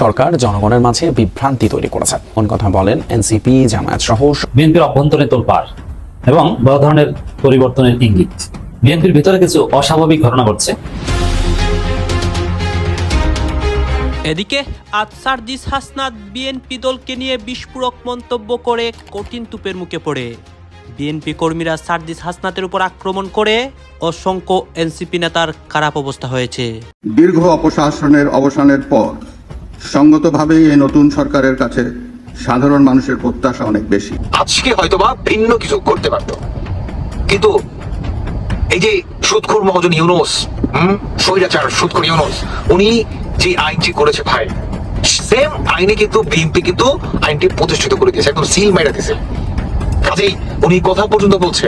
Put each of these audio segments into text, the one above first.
সরকার জনগণের মাঝে বিভ্রান্তি তৈরি করেছে, কোন কথা বলেন এনসিপি, জামায়াত সহ বিএনপির অভ্যন্তরে তোলপাড় এবং বড় ধরনের পরিবর্তনের ইঙ্গিত। বিএনপির ভিতরে কিছু অস্বাভাবিক ঘটনা ঘটছে। এদিকে আজ সার্জিস হাসনাত বিএনপি দলকে নিয়ে বিস্ফোরক মন্তব্য করে কঠিন তুপের মুখে পড়ে। বিএনপি কর্মীরা সার্জিস হাসনাতের উপর আক্রমণ করে অসংখ্য এনসিপি নেতার খারাপ অবস্থা হয়েছে। দীর্ঘ অপশাসনের অবসানের পর সঙ্গতভাবেই এই নতুন সরকারের কাছে সাধারণ মানুষের প্রত্যাশা অনেক বেশি। আজকে হয়তোবা ভিন্ন কিছু করতে পারত, কিন্তু এই যে সুদখোর মহাজন ইউনূস, স্বৈরাচার সুদখোর ইউনূস, উনি যে আইনটি করেছে ভাই, সেম আইনে কিন্তু বিএনপি কিন্তু আইনটি প্রতিষ্ঠিত করে দিয়েছে, একদম সিল মেরে দিয়েছে। কাজেই উনি কথা পর্যন্ত বলছে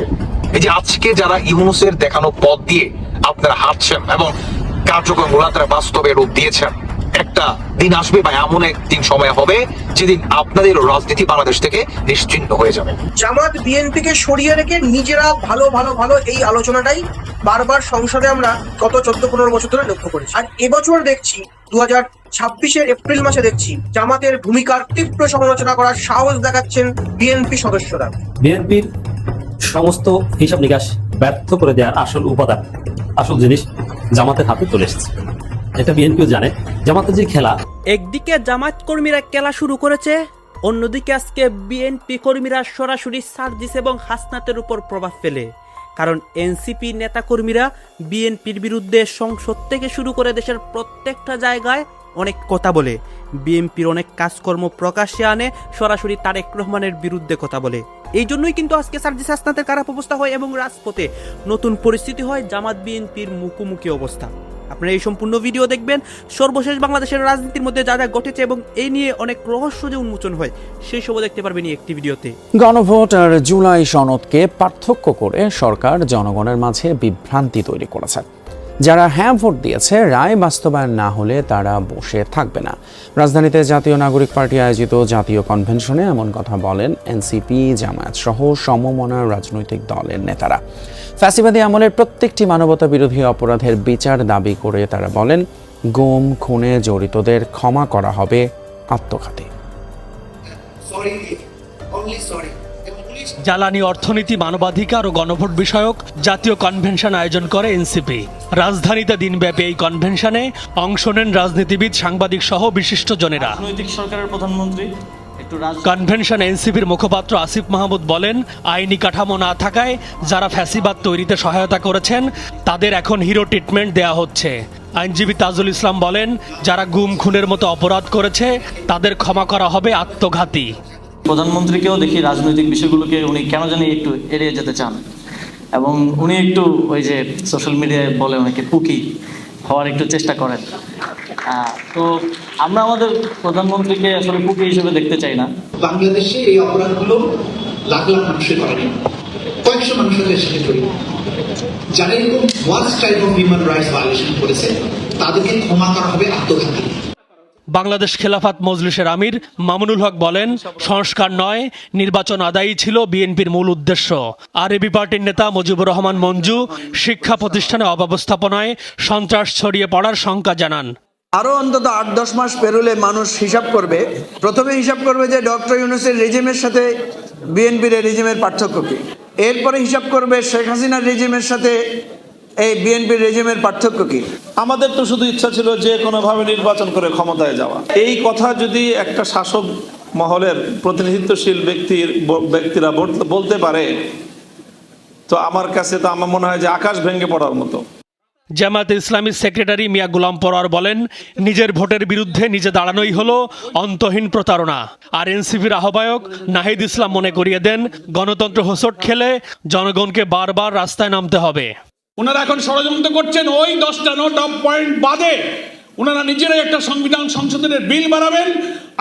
এই যে আজকে যারা ইউনূসের দেখানো পথ দিয়ে আপনারা হাঁটছেন এবং কার্যক্রমগুলো তারা বাস্তবে রূপ দিয়েছেন, একটা দিন আসবে বা এমন একদিন সময় হবে যেদিন আপনাদের রাজনীতি বাংলাদেশ থেকে নিশ্চিহ্ন হয়ে যাবে। জামাত বিএনপিকে সরিয়ে রেখে নিজেরা ভালো ভালো ভালো এই আলোচনাটাই বারবার সংসদে আমরা গত 14-15 বছর ধরে লক্ষ্য করেছি। আর এবছর দেখছি 2026-এর এপ্রিল মাসে দেখছি জামাতের ভূমিকার তীব্র সমালোচনা করার সাহস দেখাচ্ছেন বিএনপি সদস্যরা। বিএনপির সমস্ত হিসাব নিকাশ ব্যর্থ করে দেওয়ার আসল উপাদান, আসল জিনিস জামাতের হাতে চলে এসেছে। এটা বিএনপিও জানে। জামাতের যে খেলা, একদিকে জামাত কর্মীরা খেলা শুরু করেছে, অন্যদিকে আজকে বিএনপি কর্মীরা সরাসরি সার্জিস এবং হাসনাতের উপর প্রভাব ফেলে। কারণ এনসিপি নেতাকর্মীরা বিএনপির বিরুদ্ধে সংসদ থেকে শুরু করে দেশের প্রত্যেকটা জায়গায় অনেক কথা বলে, বিএনপির অনেক কাজকর্ম প্রকাশ্যে আনে, সরাসরি তারেক রহমানের বিরুদ্ধে কথা বলে। এই জন্যই কিন্তু আজকে সার্জিস হাসনাতের খারাপ অবস্থা হয় এবং রাজপথে নতুন পরিস্থিতি হয়, জামাত বিএনপির মুখোমুখি অবস্থা। আপনারা এই সম্পূর্ণ ভিডিও দেখবেন, সর্বশেষ বাংলাদেশের রাজনীতির মধ্যে যা যা ঘটেছে এবং এই নিয়ে অনেক রহস্য যে উন্মোচন হয় সেই সব দেখতে পারবেন এই একটি ভিডিওতে। গণভোট আর জুলাই সনদকে পার্থক্য করে সরকার জনগণের মাঝে বিভ্রান্তি তৈরি করেছে। যারা হ্যাঁ ভোট দিয়েছে, রায় বাস্তবায়ন না হলে তারা বসে থাকবে না। রাজধানীতে জাতীয় নাগরিক পার্টি আয়োজিত জাতীয় কনভেনশনে এমন কথা বলেন এনসিপি, জামায়াত সহ সমমনা রাজনৈতিক দলের নেতারা। ফ্যাসিবাদী আমলের প্রত্যেকটি মানবতা বিরোধী অপরাধের বিচার দাবি করে তারা বলেন, গুম খুনে জড়িতদের ক্ষমা করা হবে আত্মঘাতী। জ্বালানি, অর্থনীতি, মানবাধিকার ও গণভোট বিষয়ক জাতীয় কনভেনশন আয়োজন করে এনসিপি। রাজধানীতে দিনব্যাপী এই কনভেনশনে অংশ নেন রাজনীতিবিদ, সাংবাদিক সহ বিশিষ্ট জনেরা। রাজনৈতিক সরকারের প্রধানমন্ত্রী কনভেনশন এনসিপির মুখপাত্র আসিফ মাহমুদ বলেন, আইনি কাঠামো না থাকায় যারা ফ্যাসিবাদ তৈরিতে সহায়তা করেছেন তাদের এখন হিরো ট্রিটমেন্ট দেয়া হচ্ছে। আইনজীবী তাজুল ইসলাম বলেন, যারা গুম খুনের মতো অপরাধ করেছে তাদের ক্ষমা করা হবে আত্মঘাতী। প্রধানমন্ত্রীকেও দেখি রাজনৈতিক বিষয়গুলোকে উনি কেন জানি একটু এড়িয়ে যেতে চান, এবং উনি একটু ওই যে সোশ্যাল মিডিয়ায় বলে অনেকে পুকি হওয়ার একটু চেষ্টা করেন। তো আমরা আমাদের প্রধানমন্ত্রীকে আসলে পুকি হিসেবে দেখতে চাই না। বাংলাদেশে এই অপরাধগুলো লাখ লাখ মানুষের করেনি, কয়েকশো মানুষের সাথে জড়িত। যারা এরকম worst type of human rights violation করেছে তাদেরকে ক্ষমা করা হবে আত্মঘাতী। বাংলাদেশ খেলাফত মজলিসের আমির মামুনুল হক বলেন, সংস্কার নয়, নির্বাচন আদায়ই ছিল বিএনপির মূল উদ্দেশ্য। আর এবি পার্টির নেতা মুজিবুর রহমান মঞ্জু শিক্ষা প্রতিষ্ঠানে অব্যবস্থাপনায় সন্ত্রাস ছড়িয়ে পড়ার শঙ্কা জানান। আরো অন্তত 8-10 মাস পেরোলে মানুষ হিসাব করবে, প্রথমে হিসাব করবে যে ডক্টর ইউনূসের রেজিমের সাথে বিএনপির রেজিমের পার্থক্য কি, এরপরে হিসাব করবে শেখ হাসিনার রেজিমের সাথে এই বিএনপির রেজিমের পার্থক্য কি। আমাদের তো শুধু ইচ্ছা ছিল যে কোনোভাবে নির্বাচন করে ক্ষমতায় যাওয়া। এই কথা যদি একটা শাসক মহলের প্রতিনিধিত্বশীল ব্যক্তিরা বলতে পারে, তো আমার কাছে তো আমার মনে হয় যে আকাশ ভেঙে পড়ার মতো। জামায়াতে ইসলামীর সেক্রেটারি মিয়া গোলাম পরোয়ার বলেন, নিজের ভোটের বিরুদ্ধে নিজে দাঁড়ানোই হলো অন্তহীন প্রতারণা। আর এনসিপির আহ্বায়ক নাহিদ ইসলাম মনে করিয়ে দেন, গণতন্ত্র হোঁচট খেলে জনগণকে বারবার রাস্তায় নামতে হবে। ওনারা এখন ষড়যন্ত্র করছেন, ওই 10টা নোট অফ পয়েন্ট বাদে ওনারা নিজেরাই একটা সংবিধান সংশোধনের বিল বানাবেন,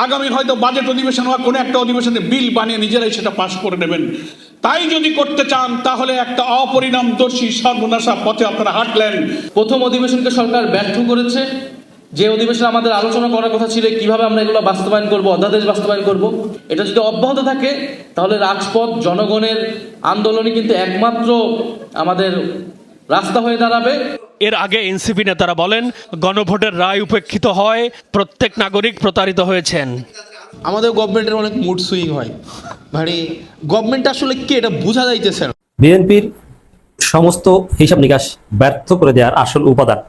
আগামী হয়তো বাজেট অধিবেশন বা কোনো একটা অধিবেশনে বিল বানিয়ে নিজেরাই সেটা পাস করে নেবেন। তাই যদি করতে চান তাহলে একটা অপরিণামদর্শী সর্বনাশা পথে আপনারা হাঁটলেন। প্রথম অধিবেশনকে সরকার ব্যর্থ করেছে, যে অধিবেশনে আমাদের আলোচনা করার কথা ছিল কিভাবে আমরা এগুলো বাস্তবায়ন করব, অধ্যাদেশ বাস্তবায়ন করব। এটা যদি অব্যাহত থাকে তাহলে রাজপথ, জনগণের আন্দোলনই কিন্তু একমাত্র আমাদের রাস্তা হয়ে দাঁড়াবে। এর আগে এনসিপি নেতারা বলেন, গণভোটের রায় উপেক্ষিত হয়, প্রত্যেক নাগরিক প্রতারিত হয়েছেন। আমাদের গভর্নমেন্টের অনেক মুড সুইং হয়, মানে গভর্নমেন্ট আসলে কি এটা বোঝা যাইতেছে না। বিএনপির সমস্ত হিসাব নিকাশ ব্যর্থ করে দেওয়ার আসল উপাদান,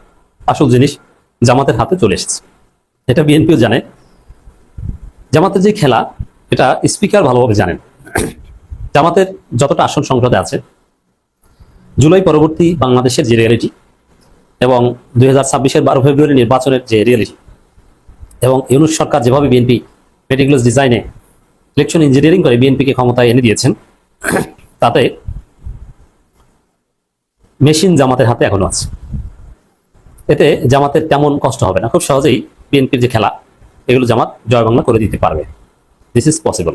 আসল জিনিস জামাতের হাতে চলে এসেছে। এটা বিএনপিও জানে। জামাতের যে খেলা, এটা স্পিকার ভালোভাবে জানেন। জামাতের যতটা আসন সংসদে আছে, জুলাই পরবর্তী বাংলাদেশের যে রিয়েলিটি এবং 2026-এর 12 ফেব্রুয়ারি নির্বাচনের যে রিয়েলিটি এবং ইউনূস সরকার যেভাবে বিএনপি মেটিকুলাস ডিজাইনে ইলেকশন ইঞ্জিনিয়ারিং করে বিএনপিকে ক্ষমতায় এনে দিয়েছেন, তাতে মেশিন জামাতের হাতে এখনো আছে। এতে জামাতের তেমন কষ্ট হবে না, খুব সহজেই বিএনপির যে খেলা, এগুলো জামাত জয় বাংলা করে দিতে পারবে। This is possible.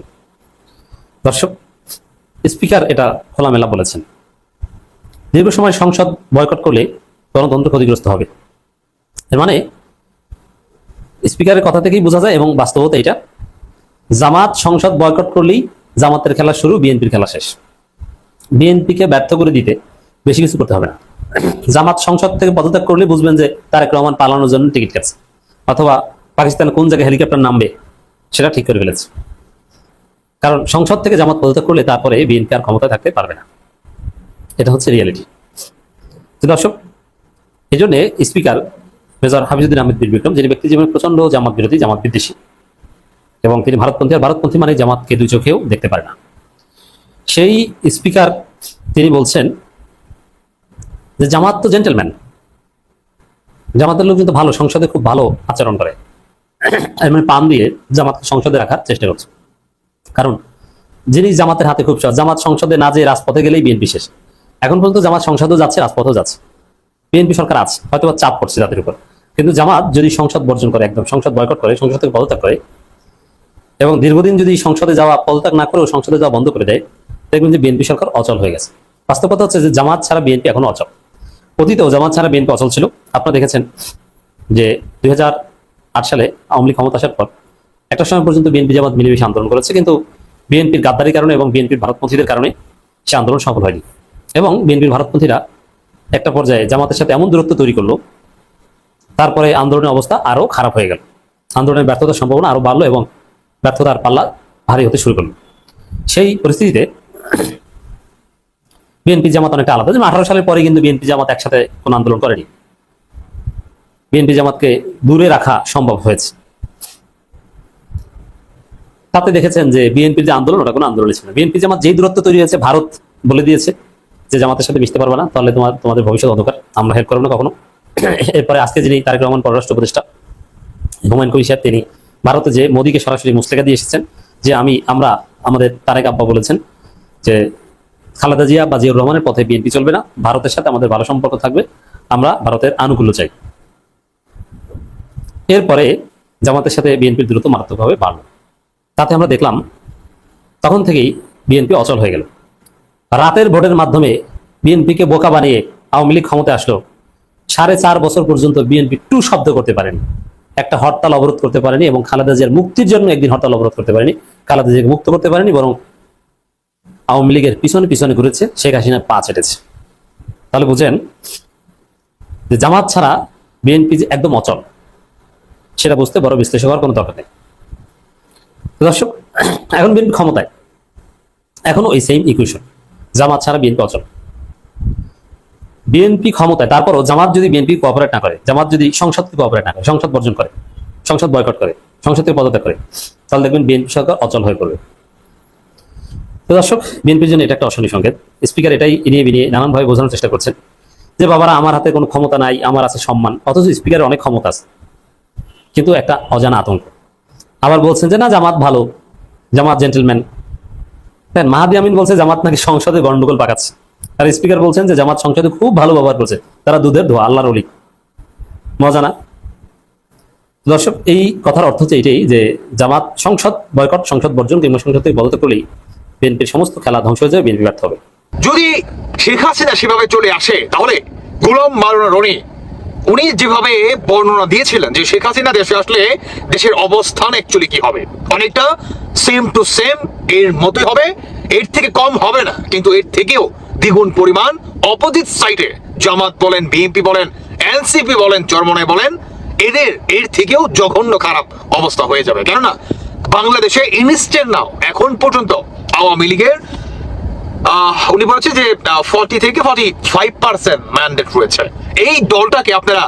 দর্শক, স্পিকার এটা খোলামেলা বলেছেন, দীর্ঘ সময় সংসদ বয়কট করলে গণতন্ত্র ক্ষতিগ্রস্ত হবে। এর মানে স্পিকারের কথা থেকেই বোঝা যায় এবং বাস্তবতা এটা, জামাত সংসদ বয়কট করলেই জামাতের খেলা শুরু, বিএনপির খেলা শেষ। বিএনপিকে ব্যর্থ করে দিতে বেশি কিছু করতে হবে না। জামাত সংসদ থেকে পদত্যাগ করলে বুঝবেন যে তারেক রহমান পালানোর জন্য টিকিট কাটছে, অথবা পাকিস্তানে কোন জায়গায় হেলিকপ্টার নামবে সেটা ঠিক করে ফেলেছে। কারণ সংসদ থেকে জামাত পদত্যাগ করলে তারপরে বিএনপি আর ক্ষমতায় থাকতে পারবে না। এটা হচ্ছে রিয়েলিটি। দর্শক, এই জন্য স্পিকার মেজর হাফিজউদ্দিন আহমেদ বীর বিক্রম, যিনি ব্যক্তি জীবনে প্রচন্ড জামাত বিরোধী, জামাত বিদ্বেষী, এবং তিনি ভারতপন্থী, আর ভারতপন্থী মানে জামাতকে দুই চোখেও দেখতে পারে না, সেই স্পিকার তিনি বলছেন যে জামাত তো জেন্টেলম্যান, জামাতের লোক কিন্তু ভালো, সংসদে খুব ভালো আচরণ করে। মানে পাম দিয়ে জামাতকে সংসদে রাখার চেষ্টা করছে। কারণ যিনি জামাতের হাতে খুব সহজ, জামাত সংসদে না যেয়ে রাজপথে গেলেই বিএনপি শেষ। এখন পর্যন্ত জামাত সংসদেও যাচ্ছে, রাজপথেও যাচ্ছে, বিএনপি সরকার আছে, হয়তো চাপ পড়ছে তাদের উপর। কিন্তু জামাত যদি সংসদ বর্জন করে, একদম সংসদ বয়কট করে, সংসদ থেকে পদত্যাগ করে, এবং দীর্ঘদিন যদি সংসদে যাওয়া পদত্যাগ না করেও সংসদে যাওয়া বন্ধ করে দেয়, দেখবেন যে বিএনপি সরকার অচল হয়ে গেছে। বাস্তব কথা হচ্ছে যে জামাত ছাড়া বিএনপি এখনো অচল। অতীতেও জামাত ছাড়া বিএনপি অচল ছিল। আপনারা দেখেছেন যে 2008 সালে আওয়ামী লীগ ক্ষমতা আসার পর একটা সময় পর্যন্ত বিএনপি জামাত মিলেমিশে আন্দোলন করেছে, কিন্তু বিএনপির গাদ্দারির কারণে এবং বিএনপির ভারতপন্থীদের কারণে সে আন্দোলন সফল হয়নি। এবং বিএনপির ভারতপন্থীরা একটা পর্যায়ে জামাতের সাথে এমন দূরত্ব তৈরি করলো, তারপরে আন্দোলনের অবস্থা আরো খারাপ হয়ে গেল। আন্দোলনের ব্যর্থতার সম্ভাবনা আরো বাড়লো এবং ব্যর্থতার পাল্লা ভারী হতে শুরু করলো। সেই পরিস্থিতিতে বিএনপি জামাত অনেকটা আলাদা। যেমন 18 সালের পরে কিন্তু বিএনপি জামাত একসাথে কোনো আন্দোলন করেনি। বিএনপি জামাতকে দূরে রাখা সম্ভব হয়েছে। তাতে দেখেছেন যে বিএনপির যে আন্দোলন, ওটা কোনো আন্দোলন ছিল না। বিএনপি জামাত যেই দূরত্ব তৈরি হয়েছে, ভারত বলে দিয়েছে যে জামাতের সাথে মিশতে পারবে না, তাহলে তোমাদের ভবিষ্যৎ অন্ধকার, আমরা হেল্প করবো না কখনো। এরপরে আজকে যিনি তারেক রহমান পররাষ্ট্র উপদেষ্টা, হুমায়ুন কবির সাহেব, তিনি ভারতে যে মোদীকে সরাসরি মুচলেখা দিয়ে এসেছেন যে আমরা আমাদের তারেক আব্বা বলেছেন যে খালেদা জিয়া বা জিয়াউর রহমানের পথে বিএনপি চলবে না, ভারতের সাথে আমাদের ভালো সম্পর্ক থাকবে, আমরা ভারতের আনুকূল্য চাই। এরপরে জামাতের সাথে বিএনপির দূরত্ব মারাত্মকভাবে বাড়ল। তাতে আমরা দেখলাম তখন থেকেই বিএনপি অচল হয়ে গেল। রাতের ভোটের মাধ্যমে বিএনপিকে বোকা বানিয়ে আওয়ামী লীগ ক্ষমতায় আসলো। 4.5 বছর পর্যন্ত বিএনপি টু শব্দ করতে পারেনি, একটা হরতাল অবরোধ করতে পারেনি, এবং খালেদা জিয়ার মুক্তির জন্য একদিন হরতাল অবরোধ করতে পারেনি, খালেদা জিয়াকে মুক্ত করতে পারেনি, বরং আওয়ামী লীগের পিছনে পিছনে ঘুরেছে, শেখ হাসিনা পা চেটেছে। তাহলে বুঝেন যে জামাত ছাড়া বিএনপি যে একদম অচল, সেটা বুঝতে বড় বিশ্লেষক হওয়ার কোনো দরকার নেই। দর্শক, এখন বিএনপি ক্ষমতায়, এখনো এই সেম ইকুয়েশন, জামাত ছাড়া বিএনপি অচল। বিএনপি ক্ষমতায়, তারপরও জামাত যদি বিএনপি কোঅপারেট না করে, জামাত যদি সংসদকে কোঅপারেট না করে, সংসদ বর্জন করে, সংসদ বয়কট করে, সংসদ থেকে পদত্যাগ করে, তাহলে দেখবেন বিএনপি সরকার অচল হয়ে পড়বে। তো দর্শক, বিএনপির জন্য এটা একটা অশনি সংকেত। স্পিকার এটাই ইনিয়ে বিনিয়ে নানানভাবে বোঝানোর চেষ্টা করছেন যে বাবারা, আমার হাতে কোনো ক্ষমতা নাই, আমার আছে সম্মান। অথচ স্পিকারের অনেক ক্ষমতা আছে, কিন্তু একটা অজানা আতঙ্ক। আবার বলছেন যে না, জামাত ভালো, জামাত জেন্টেলম্যান। মাহাদি আমিন বলছে জামাত নাকি সংসদে গন্ডগোল পাকাচ্ছে, আর স্পিকার বলছেন যে জামাত সংসদে খুব ভালো ব্যবহার করছে, তারা দুধের ধোয়া, আল্লাহর ওলি। মজা না? দর্শক, এই কথার অর্থ হচ্ছে এটাই যে জামাত সংসদ বয়কট, সংসদ বর্জন কিংবা সংসদ থেকে পদত্যাগ করলেই বিএনপির সমস্ত খেলা ধ্বংস হয়ে যাবে, বিএনপি ব্যর্থ হবে। যদি শেখ হাসিনা সেভাবে চলে আসে, তাহলে গোলাম মাওলানা রনি উনি যেভাবে বর্ণনা দিয়েছিলেন যে শেখ হাসিনা দেশে আসলে দেশের অবস্থান অ্যাকচুয়ালি কি হবে, অনেকটা সেম টু সেম এর মতোই হবে, এর থেকে কম হবে না, কিন্তু এর থেকেও দ্বিগুণ পরিমাণ অপোজিট সাইডে জামাত বলেন, বিএনপি বলেন, এনসিপি বলেন, চরমনায় বলেন, এর থেকেও জঘন্য খারাপ অবস্থা হয়ে যাবে। কেননা বাংলাদেশে ইনস্ট্যান্ট নাও এখন পর্যন্ত আওয়ামী লীগের উনি বলছে যে 40 থেকে 45% ম্যান্ডেট রয়েছে। এই দলটাকে আপনারা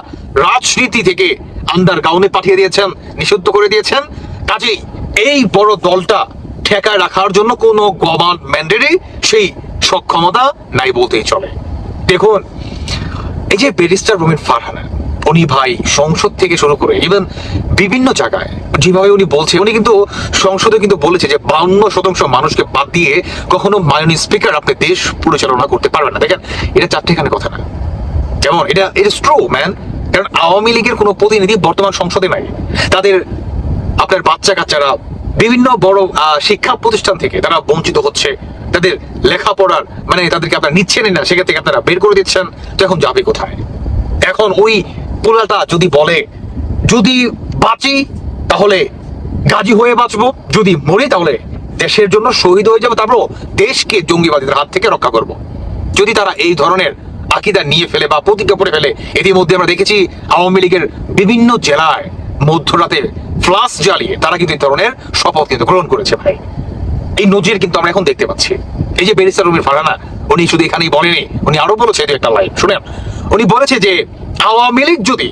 রাজনীতি থেকে আন্ডারগ্রাউন্ডে পাঠিয়ে দিয়েছেন, নিষিদ্ধ করে দিয়েছেন। কাজেই এই বড় দলটা ঠেকায় রাখার জন্য কোনো গভর্নমেন্টেরই সেই সক্ষমতা নাই বলতেই চলে। দেখুন, এই যে ব্যারিস্টার রুমিন ফারহানা, উনি ভাই সংসদ থেকে শুরু করে ইভেন বিভিন্ন জায়গায় যেভাবে উনি বলছে, উনি কিন্তু সংসদে কিন্তু বলেছে যে 52% মানুষকে বাদ দিয়ে কখনো মাননীয় স্পিকার আপনি দেশ পরিচালনা করতে পারবেন না। দেখেন, এটা চারটেখানে কথা না। যেমন এটা ট্রু ম্যান, কারণ আওয়ামী লীগের কোনো প্রতিনিধি বর্তমান সংসদে নাই। তাদের আপনার বাচ্চা কাচ্চারা বিভিন্ন বড় শিক্ষা প্রতিষ্ঠান থেকে তারা বঞ্চিত হচ্ছে, তাদের লেখাপড়ার মানে তাদেরকে আপনারা নিচ্ছেনই না, সেখান থেকে আপনারা বের করে দিচ্ছেন। তো এখন যাবে কোথায়? এখন ওই পোলাটা যদি বলে যদি বাঁচি তাহলে গাজী হয়ে বাঁচবো, যদি মরি তাহলে দেশের জন্য শহীদ হয়ে যাবো, তারপর দেশকে জঙ্গিবাদীদের হাত থেকে রক্ষা করব। যদি তারা এই ধরনের আকিদা নিয়ে ফেলে বা প্রতিজ্ঞা করে ফেলে, ইতিমধ্যে আমরা দেখেছি আওয়ামী লীগের বিভিন্ন জেলায় মধ্যরাতে ফ্লাশ জ্বালিয়ে তারা কিন্তু এই ধরনের শপথ কিন্তু গ্রহণ করেছে। ভাই, এই নজির কিন্তু আমরা এখন দেখতে পাচ্ছি। এই যে ব্যারিস্টার রুমিন ফারহানা, উনি শুধু এখানেই বলেনি, উনি আরো বলেছে, এটা একটা লাইন শুনেন। উনি বলেছে যে আওয়ামী লীগ যদি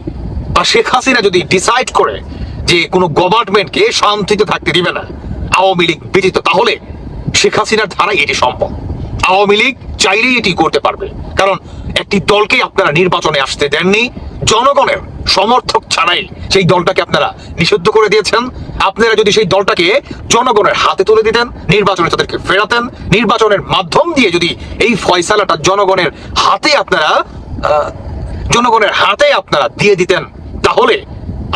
বা শেখ হাসিনা যদি ডিসাইড করে যে কোনো গভর্নমেন্টকে শান্তিতে থাকতে দিবে না, আওয়ামী লীগ ব্যতীত, তাহলে শেখ হাসিনার ধারায় এটি সম্ভব। আওয়ামী লীগ চাইলেই এটি করতে পারবে, কারণ একটি দলকে আপনারা নির্বাচনে আসতে দেননি, জনগণের সমর্থক ছাড়াই সেই দলটাকে আপনারা নিষিদ্ধ করে দিয়েছেন। আপনারা যদি সেই দলটাকে জনগণের হাতে তুলে দিতেন, নির্বাচনে তাদেরকে ফেরাতেন, নির্বাচনের মাধ্যম দিয়ে যদি এই ফয়সালাটা জনগণের হাতে আপনারা দিয়ে দিতেন, তাহলে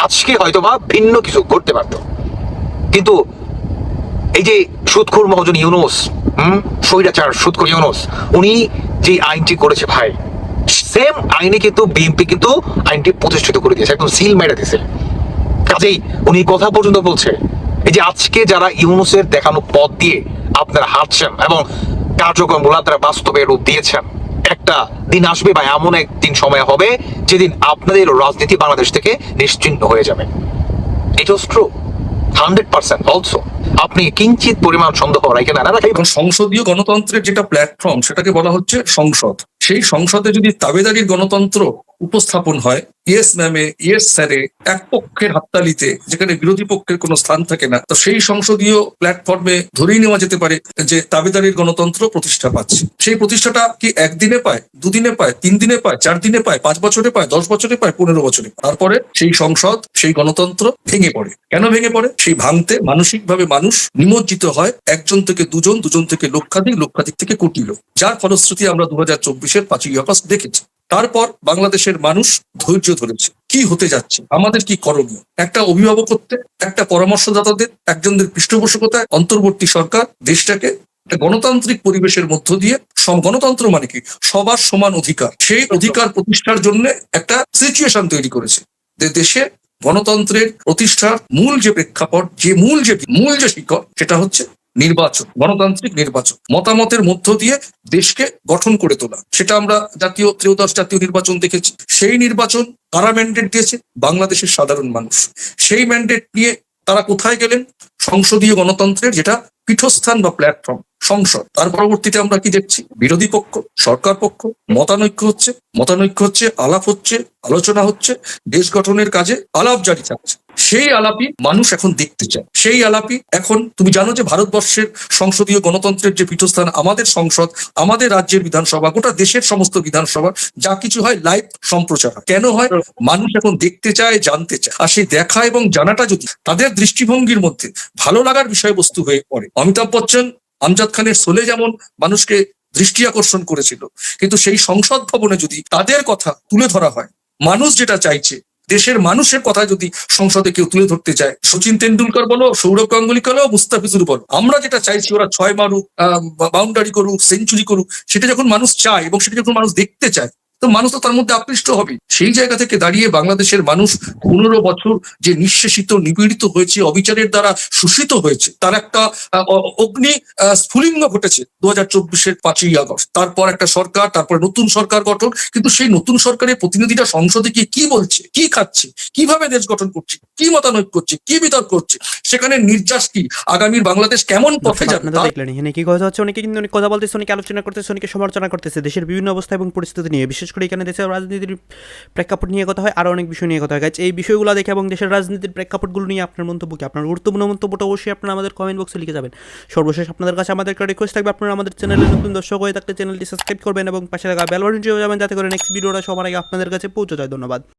আজকে হয়তোবা ভিন্ন কিছু করতে পারত। কিন্তু এই যে সুদখোর মহাজন ইউনূস, স্বৈরাচার সুদখোর ইউনূস, উনি যে আইনটি করেছে ভাই, সেম আইনে কিন্তু বিএনপি কিন্তু আইনটি প্রতিষ্ঠিত করে দিয়েছে, একদম সিল মেরে দিয়েছে। কাজেই উনি কথা পর্যন্ত বলছে, এই যে আজকে যারা ইউনূসের দেখানো পথ দিয়ে আপনারা হাঁটছেন এবং কার্যক্রমগুলো আপনারা বাস্তবে রূপ দিয়েছেন, একটা দিন আসবে বা এমন একদিন সময় হবে যেদিন আপনাদের রাজনীতি বাংলাদেশ থেকে নিশ্চিহ্ন হয়ে যাবে। ইট ওয়াজ ট্রু 100% অলসো। আপনি কিঞ্চিত পরিমাণ সন্দেহ রাখেন না রাখাই। সংসদীয় গণতন্ত্রের যেটা প্ল্যাটফর্ম, সেটাকে বলা হচ্ছে সংসদ। সেই সংসদে যদি তাবেদারির গণতন্ত্র উপস্থাপন হয়, ইয়েস ম্যামে, ইয়েস স্যারে, এক পক্ষের হাততালিতে, যেখানে বিরোধী পক্ষের কোনো স্থান থাকে না, তো সেই সংসদীয় প্ল্যাটফর্মে ধরেই নেওয়া যেতে পারে যে তাবেদারির গণতন্ত্র প্রতিষ্ঠা পাচ্ছে। সেই প্রতিষ্ঠাটা কি একদিনে পায়, দুদিনে পায়, 3 দিনে পায়, 4 দিনে পায়, 5 বছরে পায়, 10 বছরে পায়, 15 বছরে পায়। তারপরে সেই সংসদ, সেই গণতন্ত্র ভেঙে পড়ে। কেন ভেঙে পড়ে? সেই ভাঙতে মানসিকভাবে মানুষ নিমজ্জিত হয়, 1জন থেকে 2জন, 2জন থেকে লক্ষাধিক, লক্ষাধিক থেকে কোটি লোক, যার ফলশ্রুতি আমরা 2024-এর 5ই আগস্ট দেখেছি। তারপর বাংলাদেশের মানুষ ধৈর্য ধরেছে, কি হতে যাচ্ছে, আমাদের কি করণীয়। একটা অভিভাবকত্বে, একটা পরামর্শদাতাদের, একজনদের পৃষ্ঠপোষকতায় অন্তর্বর্তী সরকার দেশটাকে একটা গণতান্ত্রিক পরিবেশের মধ্য দিয়ে, গণতন্ত্র মানে কি, সবার সমান অধিকার, সেই অধিকার প্রতিষ্ঠার জন্য একটা সিচুয়েশন তৈরি করেছে। দেশে গণতন্ত্রের প্রতিষ্ঠার মূল যে প্রেক্ষাপট, যে মূল যে শিকড়, সেটা হচ্ছে নির্বাচন, গণতান্ত্রিক নির্বাচন, মতামতের মধ্য দিয়ে দেশকে গঠন করে তোলা। সেটা আমরা ত্রয়োদশ জাতীয় নির্বাচন দেখেছি। সেই নির্বাচন কারা ম্যান্ডেট দিয়েছে? বাংলাদেশের সাধারণ মানুষ। সেই ম্যান্ডেট নিয়ে তারা কোথায় গেলেন? সংসদীয় গণতন্ত্রের যেটা পীঠস্থান বা প্ল্যাটফর্ম, সংসদ। তার পরবর্তীতে আমরা কি দেখছি? বিরোধী পক্ষ, সরকার পক্ষ, মতানৈক্য হচ্ছে, আলাপ হচ্ছে, আলোচনা হচ্ছে, দেশ গঠনের কাজে আলাপ জারি থাকছে। সেই আলাপই মানুষ এখন দেখতে চায়। সেই আলাপই এখন, তুমি জানো যে ভারতবর্ষের সংসদীয় গণতন্ত্রের যে পীঠস্থান, আমাদের সংসদ, আমাদের রাজ্যের বিধানসভা, গোটা দেশের সমস্ত বিধানসভা, যা কিছু হয় লাইভ সম্প্রচার হয়। কেন হয়? মানুষ এখন দেখতে চায়, জানতে চায়। আর সেই দেখা এবং জানাটা যদি তাদের দৃষ্টিভঙ্গির মধ্যে ভালো লাগার বিষয়বস্তু হয়ে পড়ে, অমিতাভ বচ্চন আমজাদ খানের শোলে যেমন মানুষকে দৃষ্টি আকর্ষণ করেছিল, কিন্তু সেই সংসদ ভবনে যদি তাদের কথা তুলে ধরা হয়, মানুষ যেটা চাইছে, দেশের মানুষের কথা যদি সংসদে কেউ তুলে ধরতে চায়, সচিন তেন্ডুলকর বলো, সৌরভ গাঙ্গুলি বলো, মুস্তাফিজুর বলো, আমরা যেটা চাইছি ওরা 6 মারুক, বাউন্ডারি করুক, সেঞ্চুরি করুক, সেটা যখন মানুষ চায় এবং সেটা যখন মানুষ দেখতে চায়, তো মানুষ তো তার মধ্যে আকৃষ্ট হবে। সেই জায়গা থেকে দাঁড়িয়ে বাংলাদেশের মানুষ 15 বছর যে নিঃশেষিত, নিপীড়িত হয়েছে, অবিচারের দ্বারা শোষিত হয়েছে, তার একটা অগ্নি স্ফুলিঙ্গ ঘটেছে 2024-এর 5ই আগস্ট। তারপর একটা সরকার, তারপরে নতুন সরকার গঠন, কিন্তু সেই নতুন সরকারের প্রতিনিধিরা সংসদে গিয়ে কি বলছে, কি খাচ্ছে, কিভাবে দেশ গঠন করছে, কি মতানৈক্য করছে, কি বিতর্ক করছে, সেখানে নির্যাস কি, আগামীর বাংলাদেশ কেমন পথে যাবে। আপনারা দেখলেন এখানে কি কথা হচ্ছে, অনেকে কিন্তু অনেক কথা বলতেছে, অনেকে আলোচনা করতেছে, অনেকে সমালোচনা করতেছে দেশের বিভিন্ন অবস্থা এবং পরিস্থিতি নিয়ে, বিশেষ করে এখানে দেশের রাজনীতির প্রেক্ষাপট নিয়ে কথা হয়, আরও অনেক বিষয় নিয়ে কথা হয়। এই বিষয়গুলো দেখে এবং দেশের রাজনীতির প্রেক্ষাপটগুলো নিয়ে আপনার মন্তব্য কি, আপনার গুরুত্বপূর্ণ মন্তব্যটা অবশ্যই আপনারা আমাদের কমেন্ট বক্সে লিখে যাবেন। সর্বশেষ আপনাদের কাছে আমাদের একটা রিকোয়েস্ট থাকবে, আপনারা আমাদের চ্যানেলে নতুন দর্শক হয়ে থাকলে চ্যানেলটি সাবস্ক্রাইব করবেন এবং পাশে থাকা বেল বাটনটিও যাবেন, যাতে করে নেক্সট ভিডিওটা সবার আগে আপনাদের কাছে পৌঁছে যায়। ধন্যবাদ।